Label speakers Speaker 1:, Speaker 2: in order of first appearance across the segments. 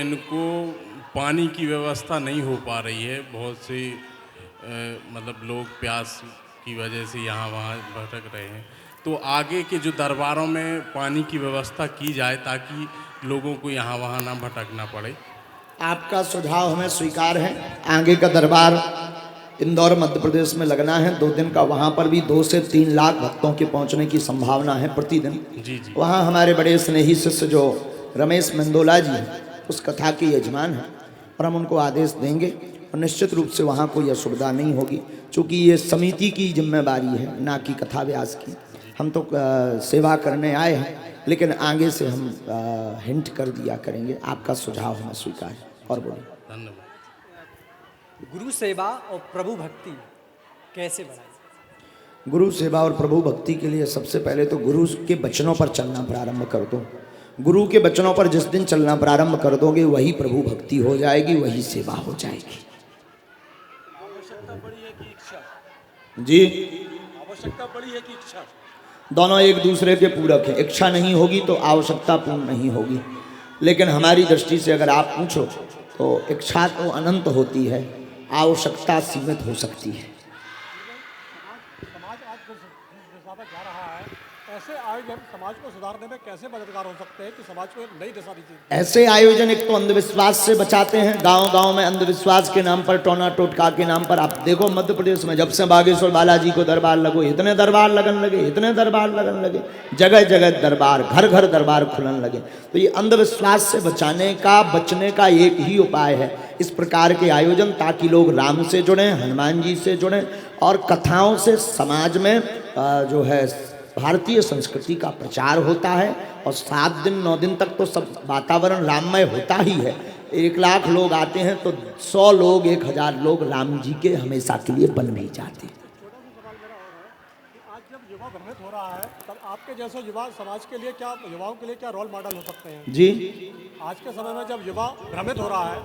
Speaker 1: इनको पानी की व्यवस्था नहीं हो पा रही है। बहुत से मतलब लोग प्यास की वजह से यहाँ वहाँ भटक रहे हैं। तो आगे के जो दरबारों में पानी की व्यवस्था की जाए ताकि लोगों को यहाँ वहाँ ना भटकना पड़े।
Speaker 2: आपका सुझाव हमें स्वीकार है। आगे का दरबार इंदौर मध्य प्रदेश में लगना है 2 दिन का। वहाँ पर भी 2 से 3 लाख भक्तों के पहुँचने की संभावना है प्रतिदिन।
Speaker 1: जी जी।
Speaker 2: वहाँ हमारे बड़े स्नेही शिष्य जो रमेश मेंदोला जी उस कथा के यजमान हैं और हम उनको आदेश देंगे और निश्चित रूप से वहाँ कोई असुविधा नहीं होगी, क्योंकि ये समिति की जिम्मेदारी है ना कि कथा व्यास की। हम तो सेवा करने आए हैं, लेकिन आगे से हम हिंट कर दिया करेंगे। आपका सुझाव हमें स्वीकार है। और बोलिए।
Speaker 1: धन्यवाद।
Speaker 3: गुरु सेवा और प्रभु भक्ति कैसे बढ़ाएं?
Speaker 2: गुरु सेवा और प्रभु भक्ति के लिए सबसे पहले तो गुरु के वचनों पर चलना प्रारंभ कर दो। गुरु के वचनों पर जिस दिन चलना प्रारंभ कर दोगे वही प्रभु भक्ति हो जाएगी, वही सेवा हो जाएगी।
Speaker 4: आवश्यकता बड़ी है कि इच्छा?
Speaker 2: जी,
Speaker 4: आवश्यकता बड़ी है कि इच्छा?
Speaker 2: दोनों एक दूसरे के पूरक है। इच्छा नहीं होगी तो आवश्यकता पूर्ण नहीं होगी। लेकिन हमारी दृष्टि से अगर आप पूछो तो इच्छा तो अनंत होती है, आवश्यकता सीमित हो सकती है।
Speaker 4: समाज आज जिस दिशा पर जा रहा है, ऐसे आयोजन समाज को सुधारने में कैसे मददगार हो सकते हैं कि समाज को एक नई दिशा दी जाए?
Speaker 2: ऐसे आयोजन एक तो अंधविश्वास से बचाते हैं। गांव-गांव में अंधविश्वास के नाम पर, टोना टोटका के नाम पर, आप देखो मध्य प्रदेश में जब से बागेश्वर बालाजी को दरबार लगो, इतने दरबार लगन लगे, इतने दरबार लगन लगे, जगह जगह दरबार, घर घर दरबार खुलन लगे। तो ये अंधविश्वास से बचने का एक ही उपाय है इस प्रकार के आयोजन, ताकि लोग राम से जुड़ें, हनुमान जी से जुड़ें और कथाओं से समाज में जो है भारतीय संस्कृति का प्रचार होता है। और 7 दिन 9 दिन तक तो सब वातावरण राममय होता ही है। 1 लाख लोग आते हैं तो 100 लोग 1000 लोग राम जी के हमेशा के लिए बन भी जाते हैं।
Speaker 4: आज जब युवा भ्रमित हो रहा है, तब आपके जैसे युवा समाज के लिए क्या, युवाओं के लिए क्या रोल मॉडल हो सकते हैं?
Speaker 2: जी,
Speaker 4: आज के समय में जब युवा भ्रमित हो रहा है,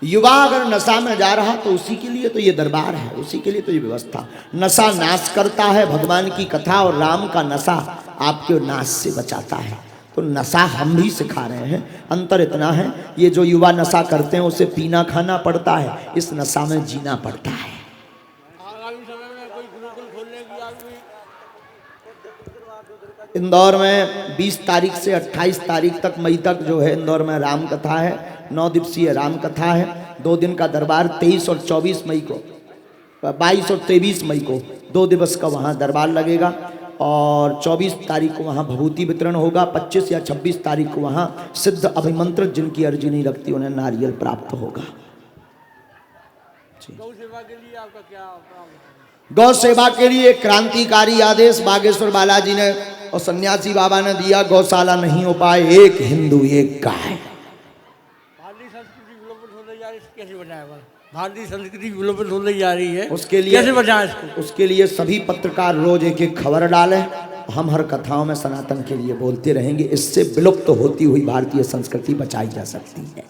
Speaker 2: युवा अगर नशा में जा रहा तो उसी के लिए तो ये दरबार है, उसी के लिए तो ये व्यवस्था। नशा नाश करता है भगवान की कथा, और राम का नशा आपके नाश से बचाता है। तो नशा हम भी सिखा रहे हैं। अंतर इतना है, ये जो युवा नशा करते हैं उसे पीना खाना पड़ता है, इस नशा में जीना पड़ता है।
Speaker 4: आगामी समय में कोई गुरुकुल खोलने की आपकी
Speaker 2: इंदौर में 20 तारीख से 28 तारीख तक, मई तक जो है इंदौर में राम कथा है। 9 दिवसीय राम कथा है। 2 दिन का दरबार 23 और 24 मई को, 22 और 23 मई को 2 दिवस का वहाँ दरबार लगेगा। और 24 तारीख को वहाँ भभूति वितरण होगा। 25 या 26 तारीख को वहाँ सिद्ध अभिमंत्रित जिनकी अर्जी नहीं रखती उन्हें नारियल प्राप्त होगा।
Speaker 4: गौ सेवा के लिए आपका क्या?
Speaker 2: गौ सेवा के लिए क्रांतिकारी आदेश बागेश्वर बालाजी ने और सन्यासी बाबा ने दिया। गौशाला नहीं हो पाए, एक हिंदू एक गाय।
Speaker 4: भारतीय संस्कृति विलोपित होने जा रही है, कैसे बचाएगा? भारतीय संस्कृति विलोपित होने जा रही है,
Speaker 2: उसके लिए
Speaker 4: कैसे बचाएं इसको?
Speaker 2: उसके लिए सभी पत्रकार रोज एक खबर डालें। हम हर कथाओं में सनातन के लिए बोलते रहेंगे। इससे विलुप्त होती हुई भारतीय संस्कृति बचाई जा सकती है।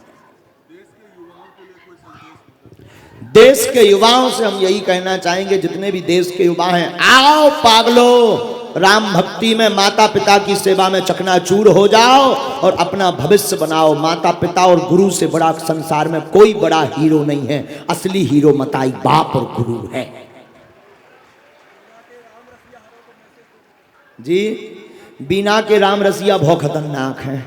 Speaker 2: देश के युवाओं से हम यही कहना चाहेंगे, जितने भी देश के युवा हैं, आओ पागलो, राम भक्ति में माता पिता की सेवा में चकनाचूर हो जाओ और अपना भविष्य बनाओ। माता पिता और गुरु से बड़ा संसार में कोई बड़ा हीरो नहीं है। असली हीरो मताई बाप और गुरु है। जी, बीना के राम रसिया बहुत खतरनाक हैं।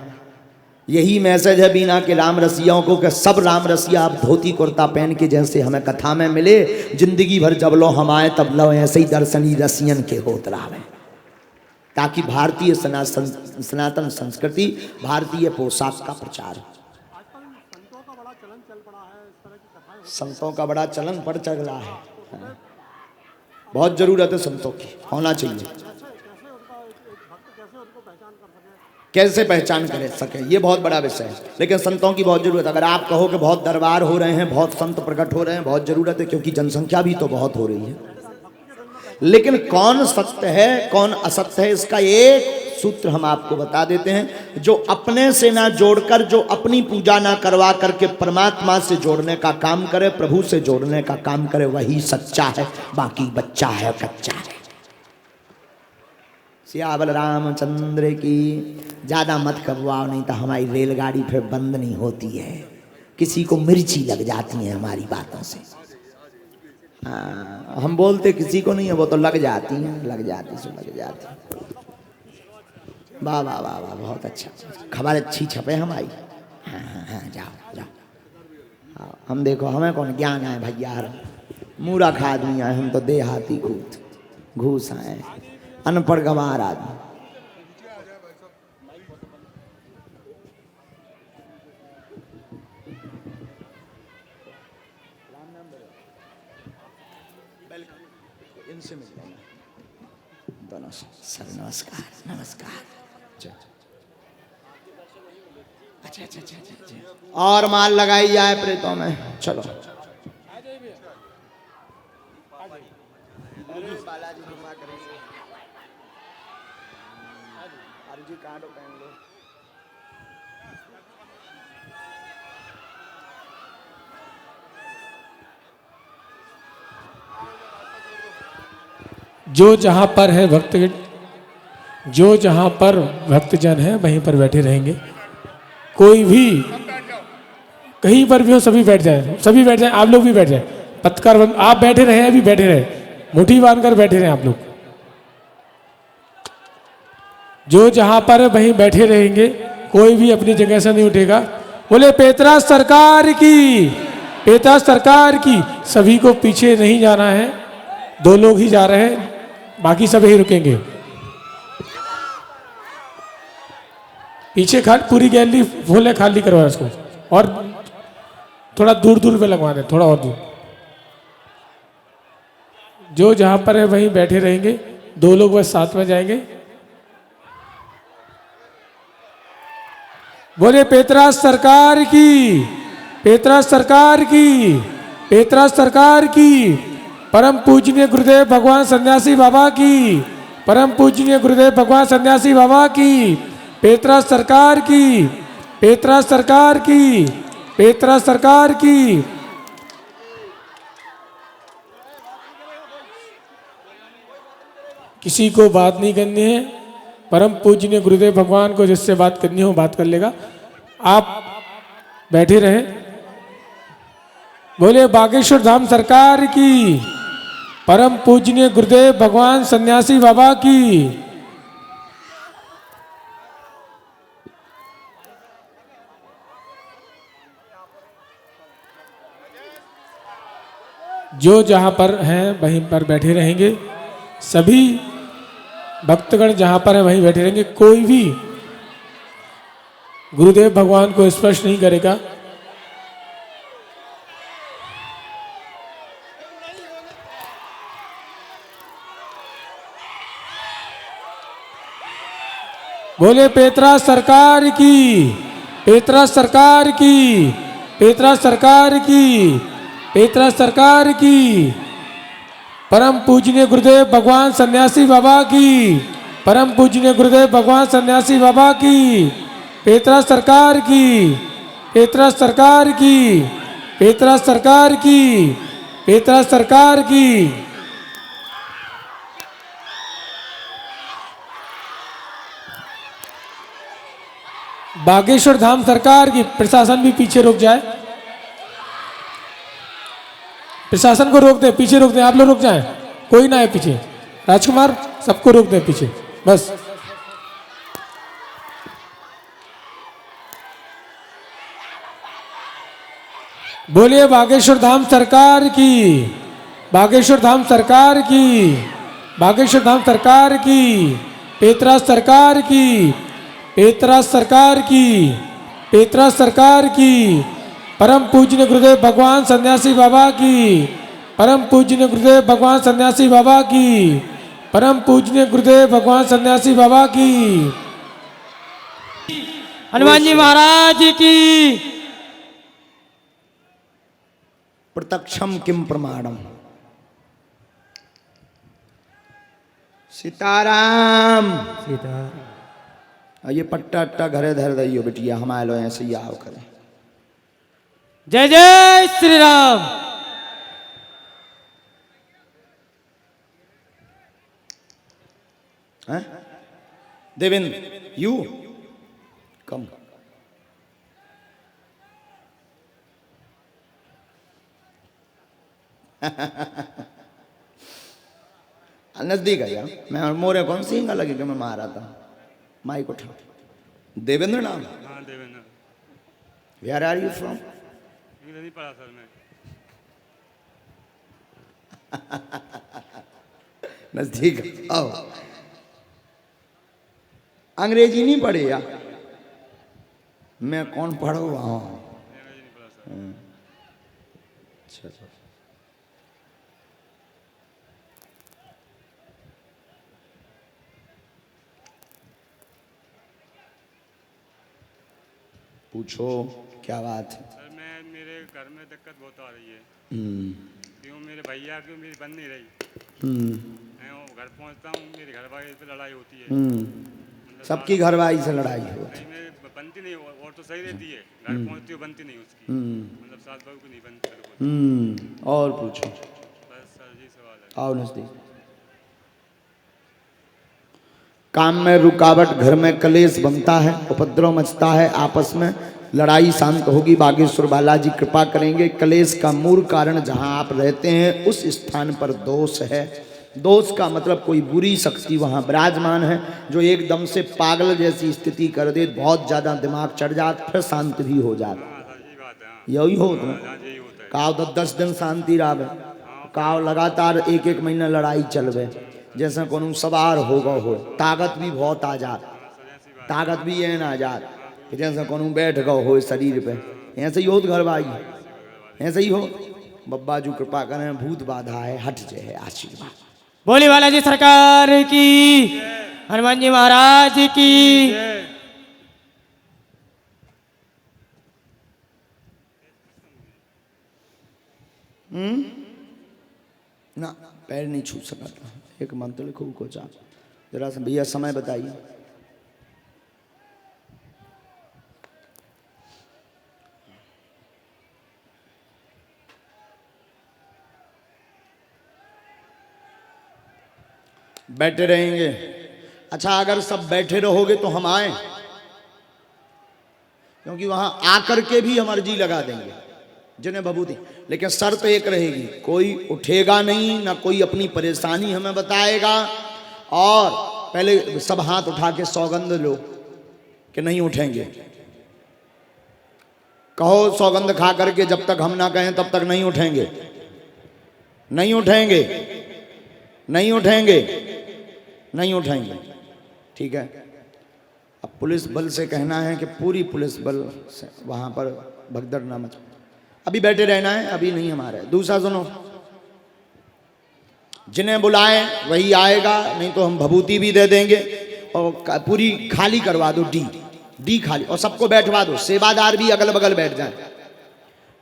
Speaker 2: यही मैसेज है बीना के राम रसियाओं को कि सब राम रसिया आप धोती कुर्ता पहन के जैसे हमें कथा में मिले, जिंदगी भर जब लो हम आए तब लो ऐसे ही दर्शनी रसियन के होत रहा, ताकि भारतीय सनातन संस्कृति, भारतीय पोशाक का प्रचार।
Speaker 4: आजकल संतों का बड़ा चलन चल पड़ा है, इस तरह की कथाएं
Speaker 2: संतों का बड़ा चलन पड़ चल रहा है। बहुत जरूरत है संतों की, होना चाहिए।
Speaker 4: कैसे उनका एक भक्त कैसे उनको पहचान कर सके?
Speaker 2: कैसे पहचान कर सके, ये बहुत बड़ा विषय है। लेकिन संतों की बहुत जरूरत है। अगर आप कहो कि बहुत दरबार हो रहे हैं, बहुत संत प्रकट हो रहे हैं, बहुत जरूरत है, क्योंकि जनसंख्या भी तो बहुत हो रही है। लेकिन कौन सत्य है कौन असत्य है, इसका एक सूत्र हम आपको बता देते हैं। जो अपने से ना जोड़कर, जो अपनी पूजा ना करवा करके परमात्मा से जोड़ने का काम करे, प्रभु से जोड़ने का काम करे, वही सच्चा है। बाकी बच्चा है, कच्चा है। सियावल रामचंद्र की। ज़्यादा मत कबवाओ नहीं तो हमारी रेलगाड़ी फिर बंद नहीं होती है, किसी को मिर्ची लग जाती है हमारी बातों से। हाँ, हम बोलते किसी को नहीं है, वो तो लग जाती हैं, लग जाती सो लग जाती। वाह वाह वाह वाह, बहुत अच्छा, खबर अच्छी छपे हमारी। हाँ हाँ हाँ, जाओ जाओ। हाँ, हम देखो हमें कौन ज्ञान है भैया, मूर्ख आदमी आए हम तो, देहाती कूद घूस आए, अनपढ़ गंवार आदमी। इनसे मिल लेना दोनों से। सर नमस्कार नमस्कार। अच्छा अच्छा अच्छा अच्छा, और माल लगाई जाए प्रेतों में। चलो बालाजी कृपा करें, अर्जी कार्ड पहन लो।
Speaker 5: जो जहाँ पर है भक्त, जो जहाँ पर भक्तजन है वहीं पर बैठे रहेंगे। कोई भी कहीं पर भी हो, सभी बैठ जाए, सभी बैठ जाए, आप लोग भी बैठ जाए। पत्रकार आप बैठे रहे, अभी बैठे रहे, मुट्ठी बांध कर बैठे रहे आप लोग। जो जहाँ पर है वहीं बैठे रहेंगे, कोई भी अपनी जगह से नहीं उठेगा। बोले पेतरास सरकार की, पेतरास सरकार की। सभी को पीछे नहीं जाना है, 2 लोग ही जा रहे हैं, बाकी सब यही रुकेंगे। पीछे पूरी गैलरी फुल है, खाली करवा इसको, और थोड़ा दूर दूर पे लगवा दें, थोड़ा और दूर। जो जहां पर है वहीं बैठे रहेंगे, 2 लोग बस साथ में जाएंगे। बोले पेतरास सरकार की, पेतरास सरकार की, पेतरास सरकार की। परम पूजनीय गुरुदेव भगवान सन्यासी बाबा की, परम पूजनीय गुरुदेव भगवान सन्यासी बाबा की। पेतरास सरकार की, पेतरास सरकार की, पेतरास सरकार की। किसी को बात नहीं करनी है, परम पूजनीय गुरुदेव भगवान को जिससे बात करनी हो बात कर लेगा। आप बैठे रहे। बोले बागेश्वर धाम सरकार की, परम पूजनीय गुरुदेव भगवान सन्यासी बाबा की। जो जहां पर हैं वहीं पर बैठे रहेंगे, सभी भक्तगण जहां पर है वहीं बैठे रहेंगे। कोई भी गुरुदेव भगवान को स्पर्श नहीं करेगा। बोले पेतरास सरकार की, पेतरास सरकार की, पेतरास सरकार की, पेतरास सरकार की। परम पूजनीय गुरुदेव भगवान सन्यासी बाबा की, परम पूजनीय गुरुदेव भगवान सन्यासी बाबा की। पेतरास सरकार की, पेतरास सरकार की, पेतरास सरकार की, पेतरास सरकार की। बागेश्वर धाम सरकार की। प्रशासन भी पीछे रुक जाए, प्रशासन को रोक दे, पीछे रोक दे, आप लोग रुक जाएं, कोई ना है पीछे। राजकुमार सबको रोक दे पीछे बस। बोलिए बागेश्वर धाम सरकार की, बागेश्वर धाम सरकार की, बागेश्वर धाम सरकार की। पेतरास सरकार की, पेतरास सरकार की, पेतरास सरकार की। परम पूजनीय गुरुदेव भगवान सन्यासी बाबा की, परम पूजनीय गुरुदेव भगवान सन्यासी बाबा की, परम पूजनीय गुरुदेव भगवान सन्यासी बाबा की।
Speaker 3: हनुमान जी महाराज की।
Speaker 2: प्रत्यक्षम किम प्रमाणम। सीताराम। ये पट्टा अट्टा घरे धर दियो बेटिया, हमारे लो ऐसे ही आओ करें।
Speaker 3: जय जय श्री राम।
Speaker 2: हैं? Devendra you come. नजदीक है यार, मैं मोरे कौन सी लगी कि मैं मारा था माइक उठा। देवेंद्र नाम?
Speaker 6: हाँ Devendra.
Speaker 2: Where are you from?
Speaker 6: English नहीं पढ़ा सर मैं।
Speaker 2: नजदीक आओ। अंग्रेजी नहीं पढ़े यार? मैं कौन पढ़ो वहां?
Speaker 6: अंग्रेजी नहीं पढ़ा सर।
Speaker 2: अच्छा अच्छा। पूछो क्या बात है?
Speaker 6: सर मैं मेरे घर में दिक्कत बहुत आ रही है।
Speaker 2: हम्म
Speaker 6: क्यों मेरे भैया की मेरी बन नहीं रही।
Speaker 2: हम्म
Speaker 6: मैं वो घर पहुंचता हूँ मेरे घर वाले से लड़ाई होती है।
Speaker 2: हम्म। सबकी घरवाली से लड़ाई हो।
Speaker 6: नहीं मेरे बनती नहीं और तो सही रहती है, घर पहुंचती है बनती नहीं उसकी। मतलब सास बहू की नहीं बनती बिल्कुल।
Speaker 2: और पूछो।
Speaker 6: बस सर जी सवाल है।
Speaker 2: आओ नजदीक। काम में रुकावट, घर में कलेश बनता है, उपद्रव मचता है, आपस में लड़ाई शांत होगी। बागेश्वर बालाजी कृपा करेंगे। कलेश का मूल कारण जहां आप रहते हैं उस स्थान पर दोष है। दोष का मतलब कोई बुरी शक्ति वहां विराजमान है जो एकदम से पागल जैसी स्थिति कर दे, बहुत ज्यादा दिमाग चढ़ जाता, फिर शांत भी हो जाता।
Speaker 6: हाँ सर जी बात है। हाँ
Speaker 2: यही हो
Speaker 6: हाँ, यही होता है।
Speaker 2: काव 10 दिन शांति रावे, काव लगातार 1 महीना लड़ाई चलवे, जैसे कोनो सवार होगा हो, ताकत भी बहुत आ जात, ताकत भी ये ना जात, जैसे कोनो बैठ गो हो शरीर पे, ऐसे ही हो घर भाई, ऐसे ही हो। बब्बा जी कृपा करें, भूत बाधा है हट जाए, आशीर्वाद।
Speaker 5: बोली बालाजी सरकार की, हनुमान जी महाराज की।
Speaker 2: ना पैर नहीं छू सका था। एक मंत्र लिखो को चाह, जरा सा भैया समय बताइए। बैठे रहेंगे? अच्छा अगर सब बैठे रहोगे तो हम आए, क्योंकि वहां आकर के भी हम अर्जी लगा देंगे जिन्हें बबूती। लेकिन शर्त एक रहेगी, कोई उठेगा नहीं, ना कोई अपनी परेशानी हमें बताएगा। और पहले सब हाथ उठा के सौगंध लो कि नहीं उठेंगे। कहो सौगंध खा करके, जब तक हम ना कहें तब तक नहीं उठेंगे, नहीं उठेंगे, नहीं उठेंगे, नहीं उठेंगे। ठीक है। अब पुलिस बल से कहना है कि पूरी पुलिस बल से वहां पर भगदड़ ना मच। अभी बैठे रहना है, अभी नहीं हमारा। दूसरा सुनो, जिन्हें बुलाए वही आएगा, नहीं तो हम भभूति भी दे देंगे और पूरी खाली करवा दो। डी खाली, और सबको बैठवा दो। सेवादार भी अगल बगल बैठ जाए।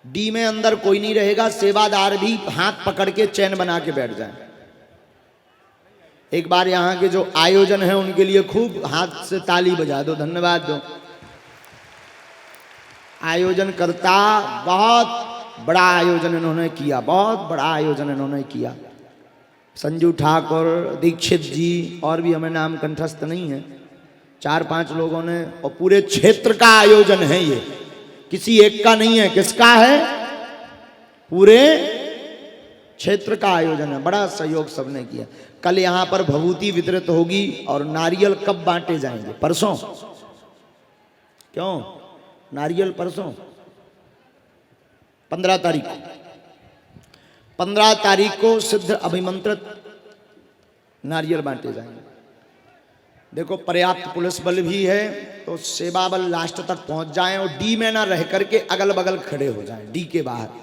Speaker 2: डी में अंदर कोई नहीं रहेगा, सेवादार भी हाथ पकड़ के चैन बना के बैठ जाए। एक बार यहाँ के जो आयोजन है उनके लिए खूब हाथ से ताली बजा दो, धन्यवाद दो। आयोजन करता, बहुत बड़ा आयोजन इन्होंने किया, बहुत बड़ा आयोजन इन्होंने किया। संजू ठाकुर, दीक्षित जी, और भी हमें नाम कंठस्थ नहीं है, 4-5 लोगों ने, और पूरे क्षेत्र का आयोजन है ये, किसी एक का नहीं है। किसका है? पूरे क्षेत्र का आयोजन है। बड़ा सहयोग सबने किया। कल यहाँ पर भभूति वितरित होगी और नारियल कब बांटे जाएंगे? परसों। क्यों नारियल परसों? 15 तारीख को। 15 तारीख को सिद्ध अभिमंत्रित नारियल बांटे जाएंगे। देखो पर्याप्त पुलिस बल भी है, तो सेवा बल लास्ट तक पहुंच जाएं और डी में ना रह करके अगल बगल खड़े हो जाएं, डी के बाहर।